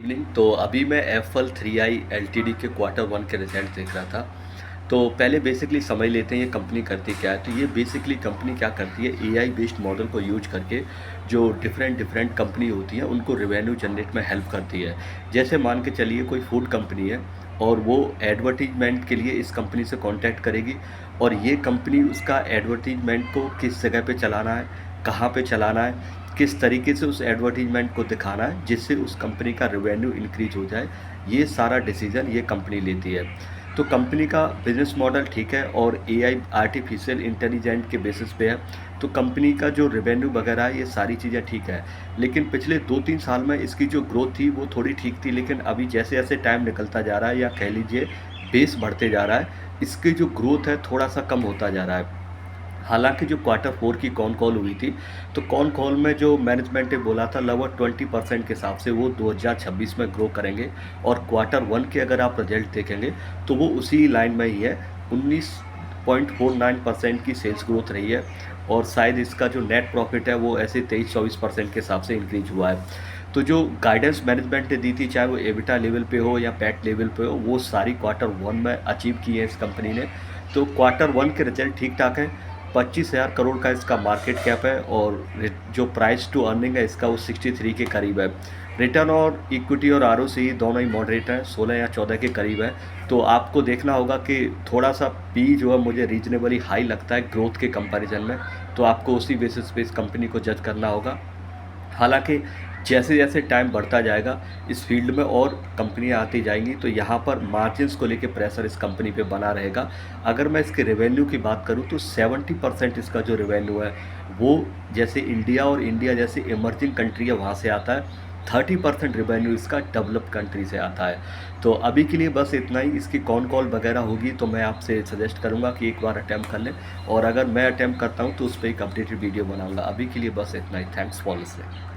Evening. तो अभी मैं एफल 3i एलटीडी के क्वार्टर वन के रिजल्ट देख रहा था। तो पहले बेसिकली समझ लेते हैं ये कंपनी करती क्या है। तो ये बेसिकली कंपनी क्या करती है, एआई बेस्ड मॉडल को यूज करके जो डिफरेंट डिफरेंट कंपनी होती है उनको रेवेन्यू जनरेट में हेल्प करती है। जैसे मान के चलिए कोई फूड कंपनी है और वो एडवर्टीजमेंट के लिए इस कंपनी से कांटेक्ट करेगी, और ये कंपनी उसका एडवर्टीजमेंट को किस जगह पे चलाना है, कहाँ पे चलाना है, किस तरीके से उस एडवर्टीजमेंट को दिखाना है जिससे उस कंपनी का रेवेन्यू इंक्रीज हो जाए, ये सारा डिसीजन ये कंपनी लेती है। तो कंपनी का बिजनेस मॉडल ठीक है और एआई आर्टिफिशियल इंटेलिजेंट के बेसिस पे है। तो कंपनी का जो रेवेन्यू वगैरह है ये सारी चीज़ें ठीक है, लेकिन पिछले 2-3 साल में इसकी जो ग्रोथ थी वो थोड़ी ठीक थी, लेकिन अभी जैसे जैसे टाइम निकलता जा रहा है या कह लीजिए बेस बढ़ते जा रहा है, इसकी जो ग्रोथ है थोड़ा सा कम होता जा रहा है। हालांकि जो क्वार्टर फोर की कॉन कॉल हुई थी, तो कॉन कॉल में जो मैनेजमेंट ने बोला था लगभग 20% के हिसाब से वो 2026 में ग्रो करेंगे, और क्वार्टर वन के अगर आप रिजल्ट देखेंगे तो वो उसी लाइन में ही है। 19.49% की सेल्स ग्रोथ रही है, और शायद इसका जो नेट प्रॉफिट है वो ऐसे 23-24% के हिसाब से इंक्रीज हुआ है। तो जो गाइडेंस मैनेजमेंट ने दी थी, चाहे वो एबिटा लेवल पे हो या पैट लेवल पे हो, वो सारी क्वार्टर वन में अचीव की है इस कंपनी ने। तो क्वार्टर वन के रिजल्ट ठीक ठाक हैं। 25,000 करोड़ का इसका मार्केट कैप है, और जो प्राइस टू अर्निंग है इसका वो 63 के करीब है। रिटर्न और इक्विटी और आरओसी दोनों ही मॉडरेट हैं, 16 या 14 के करीब है। तो आपको देखना होगा कि थोड़ा सा पी जो है मुझे रीजनेबली हाई लगता है ग्रोथ के कंपैरिजन में, तो आपको उसी बेसिस पे इस कंपनी को जज करना होगा। हालांकि जैसे जैसे टाइम बढ़ता जाएगा इस फील्ड में और कंपनियां आती जाएंगी, तो यहाँ पर मार्जिन्स को लेके प्रेशर इस कंपनी पे बना रहेगा। अगर मैं इसके रेवेन्यू की बात करूँ तो 70% इसका जो रेवेन्यू है वो जैसे इंडिया और इंडिया जैसे इमर्जिंग कंट्री है वहाँ से आता है। 30% रेवेन्यू इसका डेवलप कंट्री से आता है। तो अभी के लिए बस इतना ही। इसकी कॉन कॉल वगैरह होगी तो मैं आपसे सजेस्ट करूँगा कि एक बार अटैम्प्ट कर लें, और अगर मैं अटैम्प्ट करता हूँ तो उस पर एक अपडेटेड वीडियो बनाऊँगा। अभी के लिए बस इतना ही। Thanks for listening.